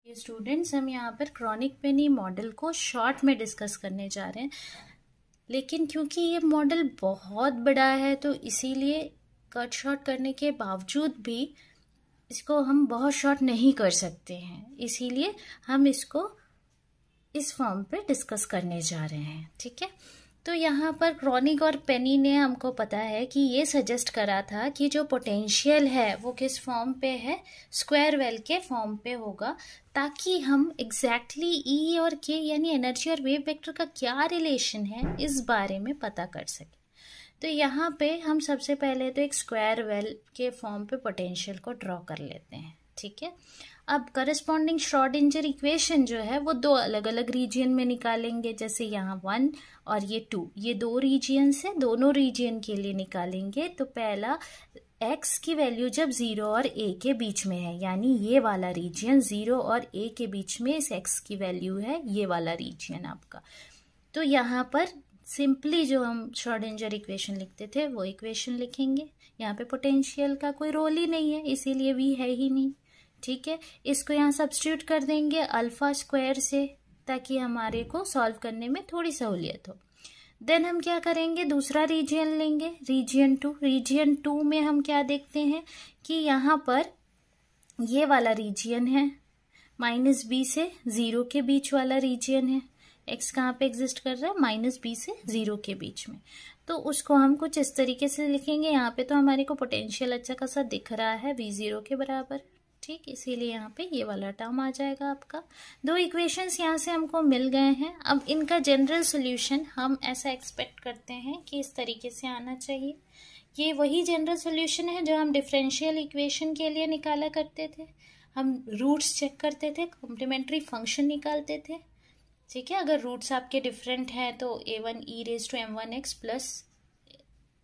Students, हम यहाँ पर क्रॉनिक पेनी मॉडल को शॉर्ट में डिस्कस करने जा रहे हैं, लेकिन क्योंकि ये मॉडल बहुत बड़ा है तो इसीलिए कट शॉर्ट करने के बावजूद भी इसको हम बहुत शॉर्ट नहीं कर सकते हैं, इसीलिए हम इसको इस फॉर्म पे डिस्कस करने जा रहे हैं। ठीक है, तो यहाँ पर क्रॉनिक और पेनी ने हमको पता है कि ये सजेस्ट करा था कि जो पोटेंशियल है वो किस फॉर्म पे है, स्क्वायर वेल के फॉर्म पे होगा, ताकि हम एग्जैक्टली ई और के यानी एनर्जी और वेव वेक्टर का क्या रिलेशन है इस बारे में पता कर सकें। तो यहाँ पे हम सबसे पहले तो एक स्क्वायर वेल के फॉर्म पे पोटेंशियल को ड्रॉ कर लेते हैं। ठीक है, अब करस्पॉन्डिंग श्रोडिंगर इक्वेशन जो है वो दो अलग अलग रीजियन में निकालेंगे, जैसे यहाँ 1 और ये 2, ये दो रीजियन से दोनों रीजियन के लिए निकालेंगे। तो पहला x की वैल्यू जब 0 और a के बीच में है, यानी ये वाला रीजियन 0 और a के बीच में इस x की वैल्यू है, ये वाला रीजियन आपका। तो यहाँ पर सिंपली जो हम श्रोडिंगर इक्वेशन लिखते थे वो इक्वेशन लिखेंगे। यहाँ पे पोटेंशियल का कोई रोल ही नहीं है, इसीलिए v है ही नहीं। ठीक है, इसको यहाँ सब्स्टिट्यूट कर देंगे अल्फा स्क्वायर से, ताकि हमारे को सॉल्व करने में थोड़ी सहूलियत हो। देन हम क्या करेंगे, दूसरा रीजियन लेंगे, रीजियन 2। रीजियन 2 में हम क्या देखते हैं कि यहाँ पर ये वाला रीजियन है, -b से 0 के बीच वाला रीजियन है। x कहाँ पे एग्जिस्ट कर रहा है, -b से 0 के बीच में। तो उसको हम कुछ इस तरीके से लिखेंगे। यहाँ पे तो हमारे को पोटेंशियल अच्छा खासा दिख रहा है v0 के बराबर। ठीक, इसीलिए यहाँ पे ये वाला टर्म आ जाएगा आपका। दो इक्वेशंस यहाँ से हमको मिल गए हैं। अब इनका जनरल सॉल्यूशन हम ऐसा एक्सपेक्ट करते हैं कि इस तरीके से आना चाहिए। ये वही जनरल सॉल्यूशन है जो हम डिफरेंशियल इक्वेशन के लिए निकाला करते थे। हम रूट्स चेक करते थे, कॉम्प्लीमेंट्री फंक्शन निकालते थे। ठीक है, अगर रूट्स आपके डिफरेंट हैं तो a1 e⁻m1x plus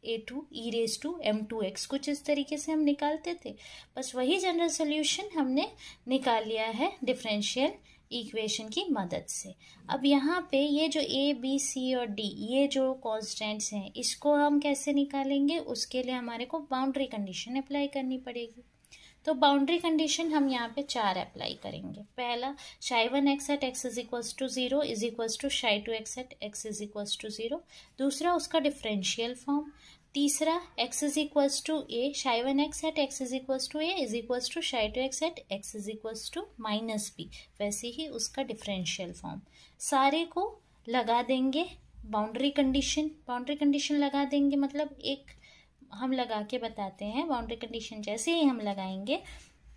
a2 e⁻m2x, कुछ इस तरीके से हम निकालते थे। बस वही जनरल सॉल्यूशन हमने निकाल लिया है डिफरेंशियल इक्वेशन की मदद से। अब यहाँ पे ये जो a, b, c और d, ये जो कॉन्स्टेंट्स हैं, इसको हम कैसे निकालेंगे, उसके लिए हमारे को बाउंड्री कंडीशन अप्लाई करनी पड़ेगी। तो बाउंड्री कंडीशन हम यहाँ पे 4 अप्लाई करेंगे। पहला, ψ1x at x is equals to 0 is equals to ψ2x at x is equals to 0। दूसरा उसका डिफरेंशियल फॉर्म। तीसरा, x is equals to a, ψ1x at x is equals to a is equals to ψ2x at x is equals to -b, वैसे ही उसका differential form. सारे को लगा देंगे boundary condition. Boundary condition लगा देंगे मतलब एक हम लगा के बताते हैं। बाउंड्री कंडीशन जैसे ही हम लगाएंगे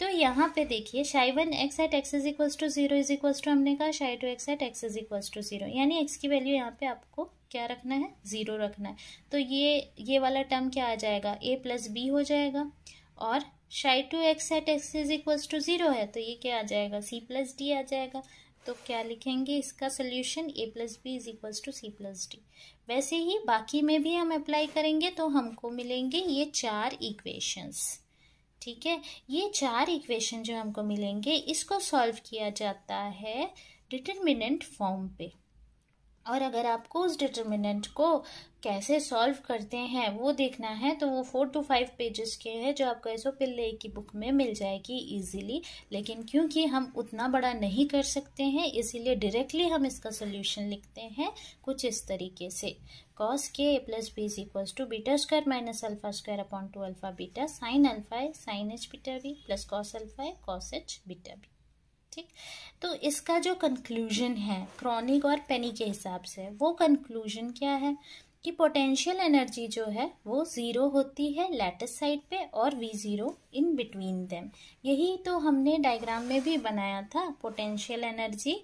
तो यहाँ पे देखिए, ψ1x at x is equals to 0 is equals to हमने कहा ψ2x at x is equals to 0, यानी x की वैल्यू यहाँ पे आपको क्या रखना है, 0 रखना है। तो ये वाला टर्म क्या आ जाएगा, a प्लस b हो जाएगा। और ψ2x at x is equals to 0 है तो ये क्या आ जाएगा, c प्लस d आ जाएगा। तो क्या लिखेंगे इसका solution, a plus B is equals to c plus d. वैसे ही बाकी में भी हम अप्लाई करेंगे तो हमको मिलेंगे ये 4 इक्वेशंस। ठीक है, ये 4 इक्वेशन जो हमको मिलेंगे, इसको सॉल्व किया जाता है डिटर्मिनेंट फॉर्म पे। और अगर आपको उस डिटर्मिनेंट को कैसे सॉल्व करते हैं वो देखना है तो वो 4 to 5 पेजेस के हैं, जो आपको एसओपिल्ले की बुक में मिल जाएगी इजीली। लेकिन क्योंकि हम उतना बड़ा नहीं कर सकते हैं, इसीलिए डायरेक्टली हम इसका सोल्यूशन लिखते हैं कुछ इस तरीके से, cos k plus B is equals to beta square minus alpha square upon 2 alpha beta sine alpha है sine H beta B plus cos alpha है कॉस एच बीटा बी। ठीक, तो इसका जो कंक्लूजन है क्रॉनिक और पेनी के हिसाब से, वो कंक्लूजन क्या है कि पोटेंशियल एनर्जी जो है वो 0 होती है लैटिस साइड पे और v0 इन बिटवीन देम। यही तो हमने डायग्राम में भी बनाया था, पोटेंशियल एनर्जी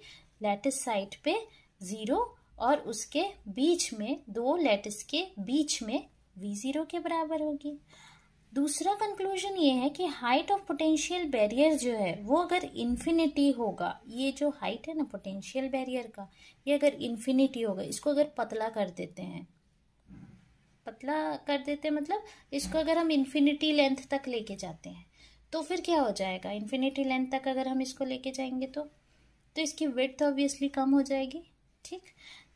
लैटिस साइड पे 0 और उसके बीच में, दो लैटिस के बीच में v0 के बराबर होगी। दूसरा कंक्लूजन ये है कि हाइट ऑफ पोटेंशियल बैरियर जो है वो अगर इन्फिनिटी होगा, ये जो हाइट है ना पोटेंशियल बैरियर का, ये अगर इन्फिनिटी होगा, इसको अगर पतला कर देते हैं, पतला कर देते हैं मतलब इसको अगर हम इन्फिनिटी लेंथ तक लेके जाते हैं तो फिर क्या हो जाएगा, इन्फिनिटी लेंथ तक अगर हम इसको लेके जाएंगे तो इसकी विड्थ ऑब्वियसली कम हो जाएगी। ठीक,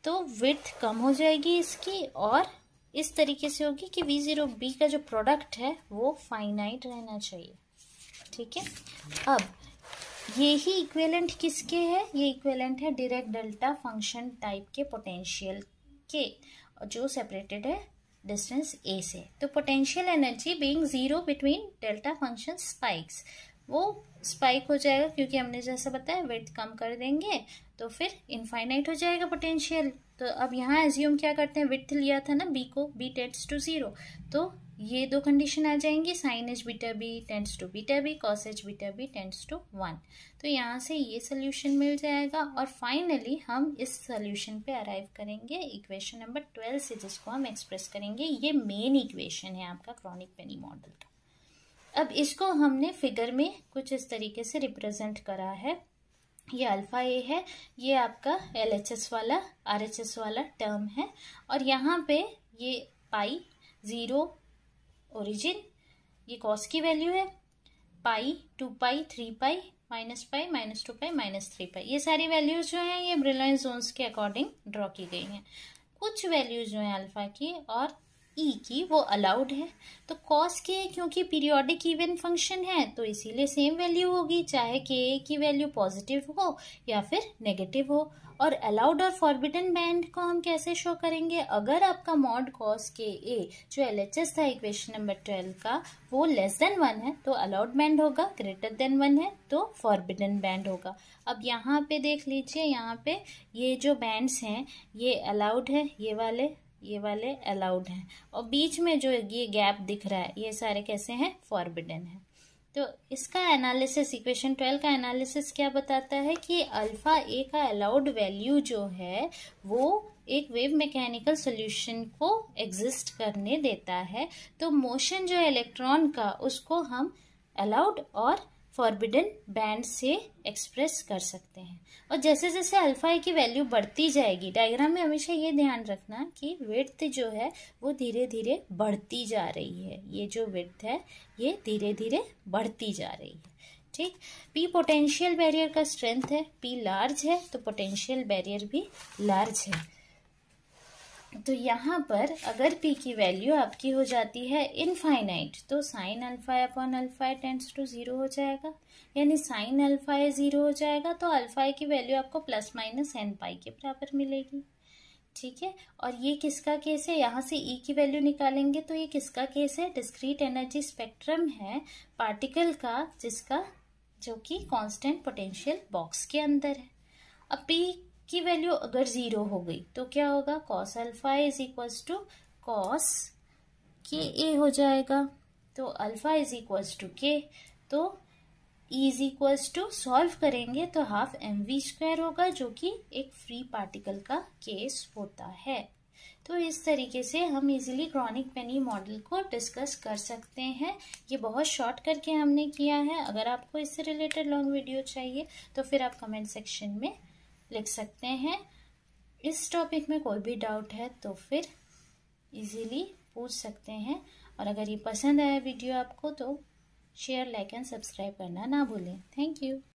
तो विड्थ कम हो जाएगी इसकी, और इस तरीके से होगी कि v0b का जो प्रोडक्ट है वो फाइनाइट रहना चाहिए। ठीक है, अब ये ही इक्विवेलेंट किसके है, ये इक्विवेलेंट है डायरेक्ट डेल्टा फंक्शन टाइप के पोटेंशियल के, जो सेपरेटेड है डिस्टेंस a से। तो potential energy being zero between delta function spikes, वो स्पाइक हो जाएगा क्योंकि हमने जैसा बताया विड्थ कम कर देंगे तो फिर इनफाइनाइट हो जाएगा पोटेंशियल। तो अब यहाँ एज्यूम क्या करते हैं, विड्थ लिया था ना b को, b टेंड्स टू 0, तो ये दो कंडीशन आ जाएंगी, sine H beta b tends to beta b, cos H beta b tends to 1। तो यहाँ से ये सोल्यूशन मिल जाएगा और फाइनली हम इस सोल्यूशन पे अराइव करेंगे इक्वेशन नंबर 12 से, जिसको हम एक्सप्रेस करेंगे। ये मेन इक्वेशन है आपका क्रॉनिक पेनी मॉडल का। अब इसको हमने फिगर में कुछ इस तरीके से रिप्रेजेंट करा है। ये अल्फा ए है, ये आपका LHS वाला RHS वाला टर्म है, और यहाँ पे ये पाई 0 ओरिजिन, ये कॉस की वैल्यू है, पाई 2 पाई 3 पाई -पाई -2 पाई -3 पाई, ये सारी वैल्यूज जो हैं ये ब्रिलॉइन जोन्स के अकॉर्डिंग ड्रॉ की गई हैं। कुछ वैल्यूज जो हैं अल्फा की और ई की वो अलाउड है। तो कॉस के क्योंकि पीरियोडिक इवन फंक्शन है तो इसीलिए सेम वैल्यू होगी, चाहे के की वैल्यू पॉजिटिव हो या फिर नेगेटिव हो। और अलाउड और फॉरबिडन बैंड को हम कैसे शो करेंगे, अगर आपका मॉड कॉस के ए जो LHS था इक्वेशन नंबर 12 का वो लेस देन 1 है तो अलाउड बैंड होगा, ग्रेटर देन 1 है तो फॉरबिडन बैंड होगा। अब यहाँ पे देख लीजिए, यहाँ पे ये जो बैंड्स हैं ये अलाउड है, ये वाले अलाउड हैं, और बीच में जो ये गैप दिख रहा है ये सारे कैसे हैं, फॉरबिडन है। तो इसका एनालिसिस, इक्वेशन 12 का एनालिसिस क्या बताता है कि अल्फा ए का अलाउड वैल्यू जो है वो एक वेव मैकेनिकल सॉल्यूशन को एग्जिस्ट करने देता है। तो मोशन जो है इलेक्ट्रॉन का उसको हम अलाउड और फॉरबिडन बैंड से एक्सप्रेस कर सकते हैं। और जैसे जैसे अल्फा ए की वैल्यू बढ़ती जाएगी, डायग्राम में हमेशा ये ध्यान रखना कि विड्थ जो है वो धीरे धीरे बढ़ती जा रही है, ये जो विड्थ है ये धीरे धीरे बढ़ती जा रही है। ठीक, पी पोटेंशियल बैरियर का स्ट्रेंथ है, पी लार्ज है तो पोटेंशियल बैरियर भी लार्ज है। तो यहाँ पर अगर p की वैल्यू आपकी हो जाती है इनफाइनाइट तो sine alpha upon alpha tends to 0 हो जाएगा, यानी साइन अल्फा 0 हो जाएगा तो अल्फा की वैल्यू आपको प्लस माइनस n पाई के बराबर मिलेगी। ठीक है, और ये किसका केस है, यहाँ से e की वैल्यू निकालेंगे तो ये किसका केस है, डिस्क्रीट एनर्जी स्पेक्ट्रम है पार्टिकल का, जिसका जो कि कांस्टेंट पोटेंशियल बॉक्स के अंदर है। अब p की वैल्यू अगर 0 हो गई तो क्या होगा, cos alpha is equals to cos के ए हो जाएगा। तो alpha is equals to K, तो E is equals to solve करेंगे तो हाफ mv² होगा, जो कि एक फ्री पार्टिकल का केस होता है। तो इस तरीके से हम इजीली क्रॉनिक पेनी मॉडल को डिस्कस कर सकते हैं। ये बहुत शॉर्ट करके हमने किया है। अगर आपको इससे रिलेटेड लॉन्ग वीडियो चाहिए तो फिर आप कमेंट सेक्शन में लिख सकते हैं। इस टॉपिक में कोई भी डाउट है तो फिर इजीली पूछ सकते हैं। और अगर ये पसंद आया वीडियो आपको तो शेयर, लाइक एंड सब्सक्राइब करना ना भूलें। Thank you.